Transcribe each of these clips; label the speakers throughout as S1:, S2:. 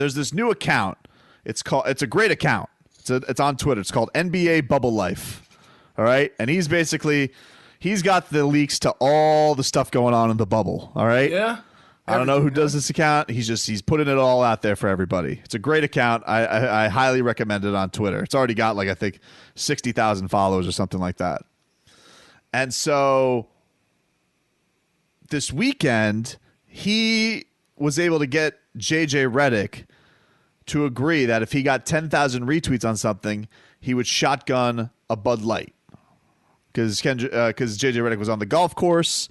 S1: there's this new account. It's a great account. It's on Twitter. It's called NBA Bubble Life. All right, and he's got the leaks to all the stuff going on in the bubble. All right.
S2: Yeah.
S1: I don't know who does this account. He's putting it all out there for everybody. It's a great account. I highly recommend it on Twitter. It's already got I think 60,000 followers or something like that. And so this weekend he was able to get JJ Redick to agree that if he got 10,000 retweets on something, he would shotgun a Bud Light. Because JJ Redick was on the golf course.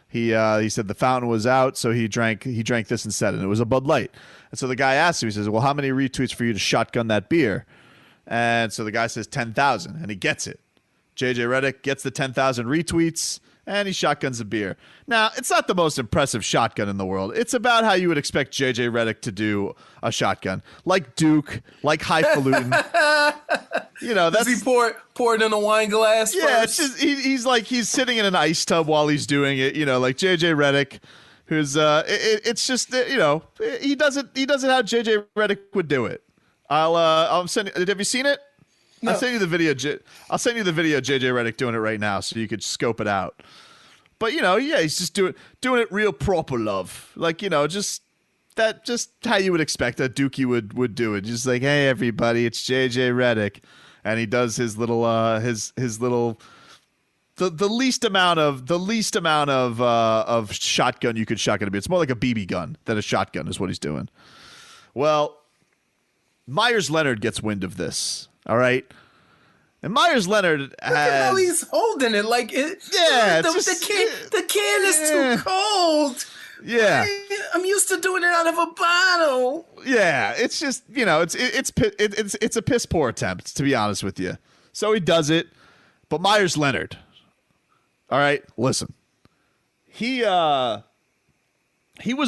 S1: He said the fountain was out, so he drank this instead, and it was a Bud Light. And so the guy asked him, he says, well, how many retweets for you to shotgun that beer? And so the guy says 10,000, and he gets it. JJ Redick gets the 10,000 retweets, and he shotguns a beer. Now, it's not the most impressive shotgun in the world. It's about how you would expect JJ Redick to do a shotgun. Like Duke, like highfalutin.
S2: Does he pour it in a wine glass first?
S1: It's just he's sitting in an ice tub while he's doing it, like JJ Redick, who's it's just he does it how JJ Redick would do it. I'll send you, have you seen it? No. I'll send you the video. I'll send you the video of JJ Redick doing it right now so you could scope it out. But he's just doing it real proper love. Just how you would expect that Dookie would do it. Just like, hey everybody, it's JJ Redick. And he does his little the least amount of shotgun you could shotgun a beer. It's more like a BB gun than a shotgun is what he's doing. Well, Meyers Leonard gets wind of this. All right. And Meyers Leonard
S2: Look at how he's holding it. Like it.
S1: Yeah.
S2: The can is too cold.
S1: Yeah.
S2: I'm used to doing it out of a bottle.
S1: Yeah. It's just, it's a piss poor attempt, to be honest with you. So he does it. But Meyers Leonard. All right. Listen. He was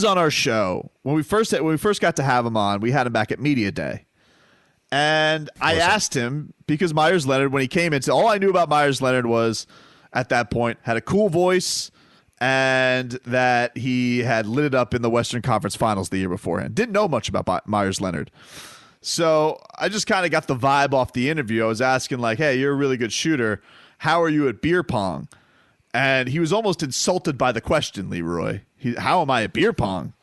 S1: on our show when we first got to have him on. We had him back at Media Day. And I asked him, because Meyers Leonard, when he came in, all I knew about Meyers Leonard was, at that point, had a cool voice and that he had lit it up in the Western Conference Finals the year beforehand. Didn't know much about Meyers Leonard. So I just kind of got the vibe off the interview. I was asking, like, hey, you're a really good shooter. How are you at beer pong? And he was almost insulted by the question, Leroy. How am I at beer pong?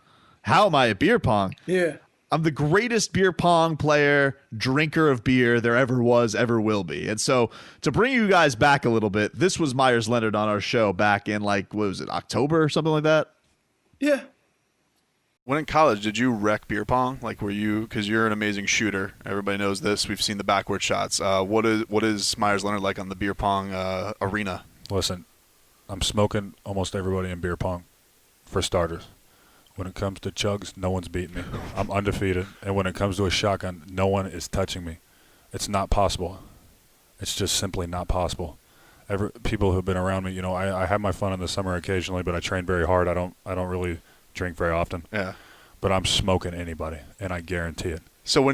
S1: How am I at beer pong?
S2: Yeah.
S1: I'm the greatest beer pong player, drinker of beer there ever was, ever will be. And so to bring you guys back a little bit, this was Meyers Leonard on our show back in what was it, October or something like that?
S2: Yeah.
S3: When in college, did you wreck beer pong? Were you, because you're an amazing shooter. Everybody knows this. We've seen the backward shots. What is Meyers Leonard like on the beer pong arena?
S4: Listen, I'm smoking almost everybody in beer pong, for starters. When it comes to chugs, no one's beating me. I'm undefeated. And when it comes to a shotgun, no one is touching me. It's not possible. It's just simply not possible. People who've been around me, I have my fun in the summer occasionally, but I train very hard. I don't really drink very often.
S3: Yeah.
S4: But I'm smoking anybody, and I guarantee it.
S3: So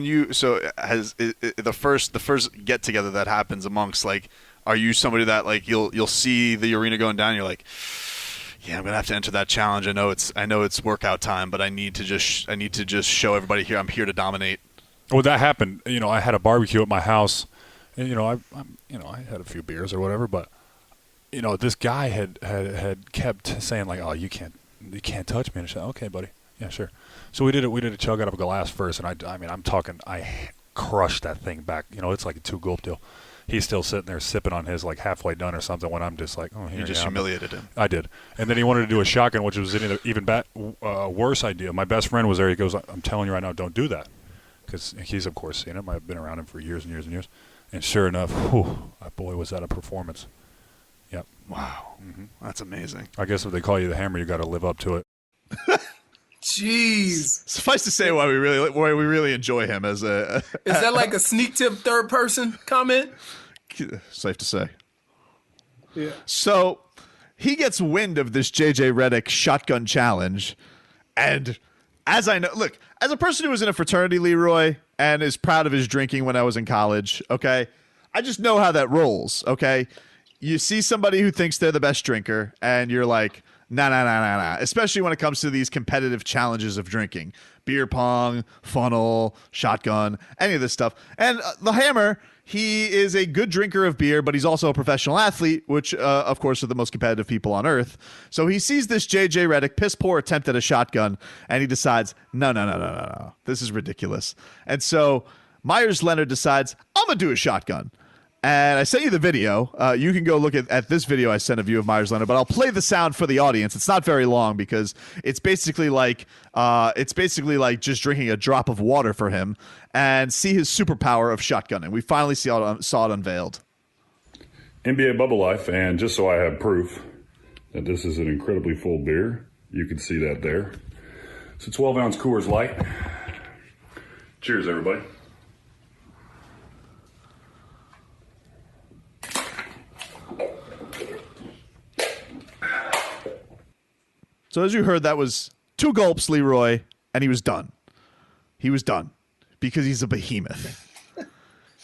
S3: has the first get together that happens amongst, are you somebody that you'll see the arena going down, and you're like, yeah, I'm gonna have to enter that challenge. I know it's workout time, but I need to just show everybody here I'm here to dominate.
S4: Well, that happened. I had a barbecue at my house, and I had a few beers or whatever, but this guy had kept saying oh, you can't touch me, and I said, okay, buddy, yeah, sure. So we did a chug out of a glass first, and I crushed that thing back. It's like a 2-gulp deal. He's still sitting there sipping on his halfway done or something when I'm just like, oh, here
S3: you just humiliated him.
S4: I did. And then he wanted to do a shotgun, which was an even worse idea. My best friend was there. He goes, I'm telling you right now, don't do that. Because he's, of course, seen him. I've been around him for years and years and years. And sure enough, boy, was that a performance. Yep.
S3: Wow. Mm-hmm. That's amazing.
S4: I guess if they call you the Hammer, you got to live up to it.
S2: Jeez.
S1: Suffice to say, why we really enjoy him as a.
S2: Is that like a sneak tip third person comment?
S1: Safe to say.
S2: Yeah.
S1: So he gets wind of this JJ Redick shotgun challenge, and as I know, look, as a person who was in a fraternity, Leroy, and is proud of his drinking when I was in college, okay, I just know how that rolls. Okay, you see somebody who thinks they're the best drinker, and you're like, Nah. Especially when it comes to these competitive challenges of drinking. Beer pong, funnel, shotgun, any of this stuff. And the Hammer, he is a good drinker of beer, but he's also a professional athlete, which, of course, are the most competitive people on earth. So he sees this J.J. Redick piss poor attempt at a shotgun, and he decides, no. This is ridiculous. And so Meyers Leonard decides, I'm going to do a shotgun. And I sent you the video. You can go look at this video I sent of you of Meyers Leonard, but I'll play the sound for the audience. It's not very long because it's basically like just drinking a drop of water for him, and see his superpower of shotgunning. We finally saw it unveiled.
S5: NBA Bubble Life, and just so I have proof that this is an incredibly full beer, you can see that there. It's a 12-ounce Coors Light. Cheers, everybody.
S1: So as you heard, that was 2 gulps, Leroy, and he was done. He was done because he's a behemoth.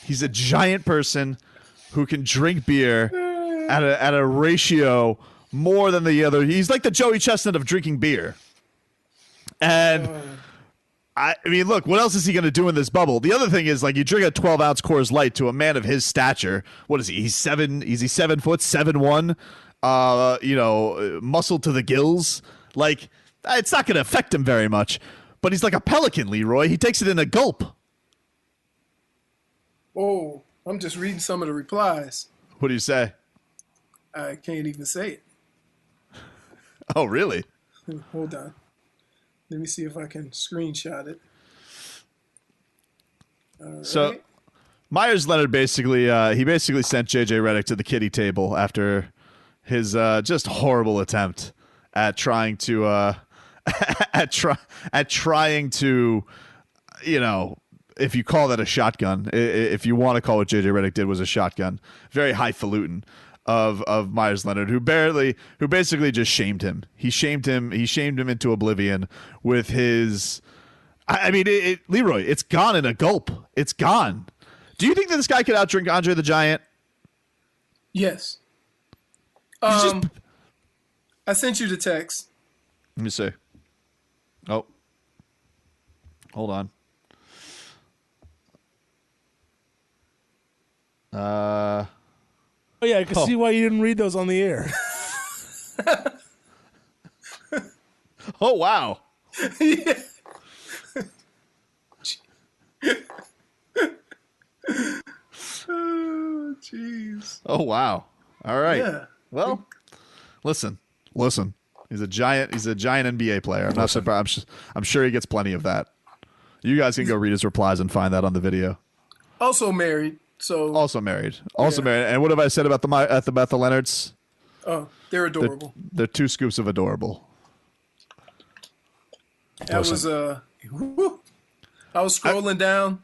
S1: He's a giant person who can drink beer at a ratio more than the other. He's like the Joey Chestnut of drinking beer. And I mean, look, what else is he going to do in this bubble? The other thing is, like, you drink a 12-ounce Coors Light to a man of his stature. What is he? Is he 7 foot, 7'1"? Muscle to the gills. Like, it's not going to affect him very much. But he's like a pelican, Leroy. He takes it in a gulp.
S2: Oh, I'm just reading some of the replies.
S1: What do you say?
S2: I can't even say it.
S1: Oh, really?
S2: Hold on. Let me see if I can screenshot it. All
S1: so,
S2: right.
S1: Meyers Leonard basically sent J.J. Redick to the kiddie table after his just horrible attempt at trying to if you call that a shotgun, if you want to call what J.J. Redick did was a shotgun, very highfalutin of Meyers Leonard, who basically just shamed him. He shamed him into oblivion with his. I mean, Leroy, it's gone in a gulp. It's gone. Do you think that this guy could outdrink Andre the Giant?
S2: Yes. I sent you the text.
S1: Let me see. Oh. Hold on.
S6: Oh, yeah, I can see why you didn't read those on the air.
S1: Oh, wow.
S2: Yeah. Oh, jeez.
S1: Oh, wow. All right.
S2: Yeah.
S1: Well, listen. He's a giant NBA player. I'm not surprised. I'm sure he gets plenty of that. You guys can go read his replies and find that on the video.
S2: Also married.
S1: Also married. And what have I said about the Leonards?
S2: Oh, they're adorable.
S1: They're 2 scoops of adorable.
S2: I was scrolling down.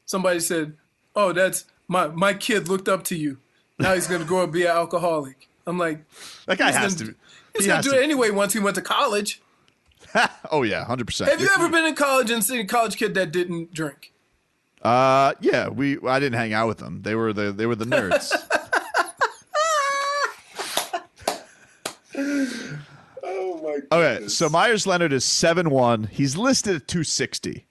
S2: Somebody said, "Oh, that's my kid looked up to you. Now he's going to grow up and be an alcoholic." I'm like,
S1: that guy has to.
S2: He's going to do it anyway once he went to college.
S1: Oh yeah, 100%.
S2: Have you ever been in college and seen a college kid that didn't drink?
S1: Yeah, I didn't hang out with them. They were the nerds.
S2: Oh my god.
S1: Okay, so Meyers Leonard is 7'1". He's listed at 260.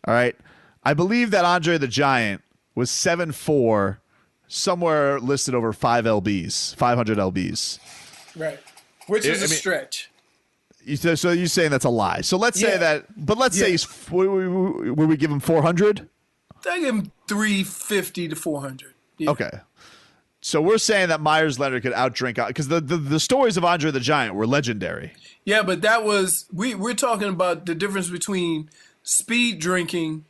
S1: All right. I believe that Andre the Giant was 7'4", somewhere listed over 500 lbs.
S2: Right. Which is a stretch.
S1: So you're saying that's a lie. So let's say that, but let's say would we give him 400?
S2: I give him 350 to 400. Yeah.
S1: Okay. So we're saying that Meyers Leonard could outdrink, because the stories of Andre the Giant were legendary.
S2: Yeah, but that was we're talking about the difference between speed drinking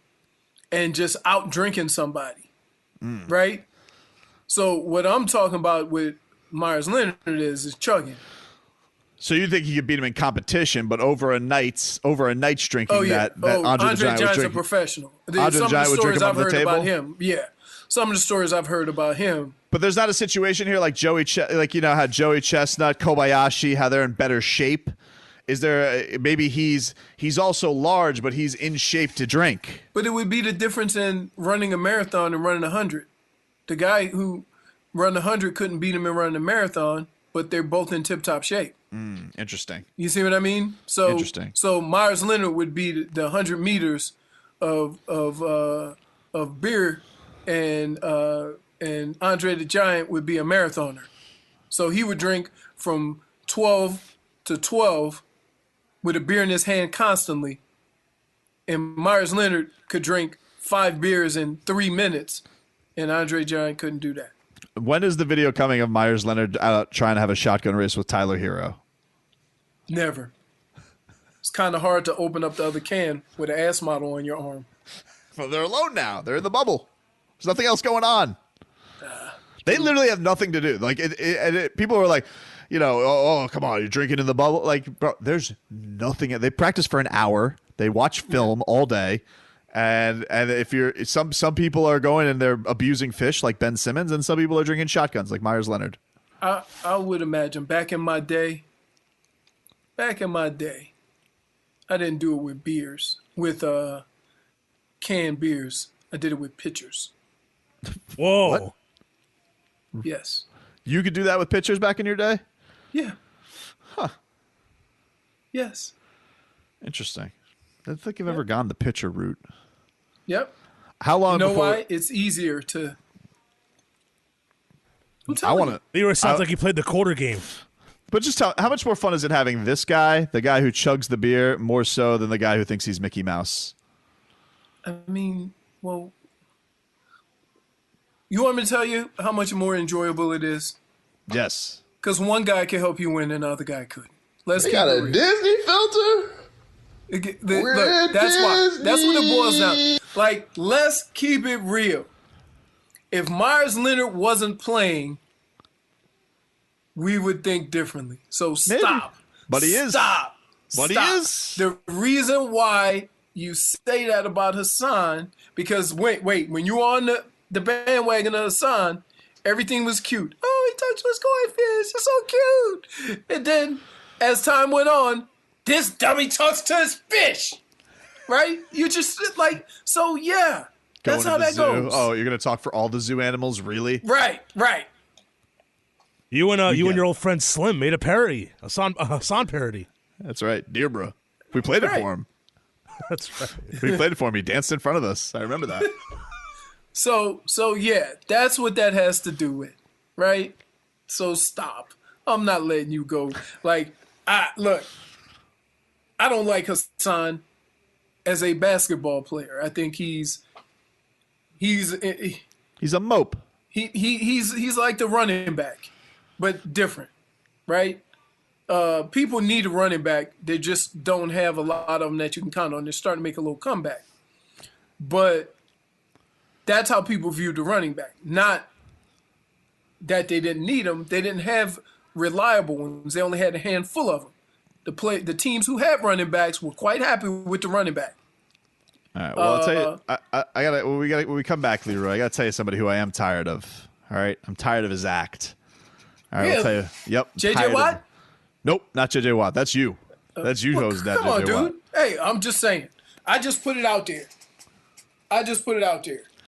S2: and just out drinking somebody, right? So what I'm talking about with Meyers Leonard is chugging.
S1: So you think he could beat him in competition, but over a night's drinking that Andre the
S2: Giant's a professional.
S1: Andre the Giant would drink him
S2: I've
S1: under the
S2: heard
S1: table?
S2: about him. Yeah. Some of the stories I've heard about him.
S1: But there's not a situation here like how Joey Chestnut, Kobayashi, how they're in better shape. Is there maybe he's also large, but he's in shape to drink?
S2: But it would be the difference in running a marathon and running 100. The guy who run 100 couldn't beat him in running a marathon, but they're both in tip-top shape.
S1: Interesting.
S2: You see what I mean? So
S1: Interesting.
S2: So Meyers Leonard would be the 100 meters of beer, and Andre the Giant would be a marathoner. So he would drink from 12 to 12 with a beer in his hand constantly, and Meyers Leonard could drink 5 beers in 3 minutes, and Andre the Giant couldn't do that.
S1: When is the video coming of Meyers Leonard out trying to have a shotgun race with Tyler Hero?
S2: Never. It's kind of hard to open up the other can with an ass model on your arm.
S1: Well, they're alone now. They're in the bubble. There's nothing else going on. They literally have nothing to do. Like, people are like, oh, come on, you're drinking in the bubble. Like, bro, there's nothing. They practice for an hour. They watch film all day. And if you're some people are going and they're abusing fish like Ben Simmons, and some people are drinking shotguns like Meyers Leonard.
S2: I would imagine back in my day, I didn't do it with beers, with canned beers. I did it with pitchers.
S6: Whoa.
S1: What?
S2: Yes.
S1: You could do that with pitchers back in your day?
S2: Yeah.
S1: Huh.
S2: Yes.
S1: Interesting. I don't think I've ever gone the pitcher route.
S2: Yep.
S1: How long
S2: You know
S1: before...
S2: why? It's easier to...
S1: I want to...
S6: Leroy sounds like he played the quarter game.
S1: But just how much more fun is it having this guy, the guy who chugs the beer, more so than the guy who thinks he's Mickey Mouse?
S2: I mean, well... You want me to tell you how much more enjoyable it is?
S1: Yes.
S2: Because one guy can help you win and the other guy couldn't. Let's
S7: They
S2: keep
S7: got
S2: it
S7: a
S2: real.
S7: Disney filter?
S2: Look, that's why. That's what it boils down. Like, let's keep it real. If Meyers Leonard wasn't playing, we would think differently. So stop.
S1: But he is.
S2: Stop.
S1: But he
S2: Stop.
S1: is.
S2: The reason why you say that about Hassan, because wait, when you were on the bandwagon of Hassan, everything was cute. Oh, he touched his koi fish. It's so cute. And then, as time went on, this dummy talks to his fish. Right? You just like, so yeah. That's
S1: Going
S2: how
S1: to the
S2: that
S1: zoo.
S2: goes.
S1: Oh, you're going to talk for all the zoo animals? Really?
S2: Right.
S6: You and your old friend Slim made a parody, a Hassan parody.
S1: That's right. Dearbra. We played it
S2: Right.
S1: for him.
S6: That's right.
S1: We played it for him. He danced in front of us. I remember that.
S2: So yeah, that's what that has to do with, right? So stop. I'm not letting you go. Like, I don't like Hassan as a basketball player. I think he's
S1: He's a mope.
S2: he's like the running back, but different, right? People need a running back. They just don't have a lot of them that you can count on. They're starting to make a little comeback, but that's how people view the running back. Not that they didn't need them. They didn't have reliable ones. They only had a handful of them. The teams who had running backs were quite happy with the running back.
S1: All right. Well, I'll tell you. I gotta. When we come back, Leroy, I gotta tell you somebody who I am tired of. All right. I'm tired of his act. All right. I'll tell you. Yep.
S2: J.J.
S1: tired of
S2: Watt?
S1: him. Nope. Not J.J. Watt. That's you. That's you. Who's that?
S2: Come on,
S1: J.J.
S2: dude.
S1: Watt.
S2: Hey, I'm just saying. I just put it out there.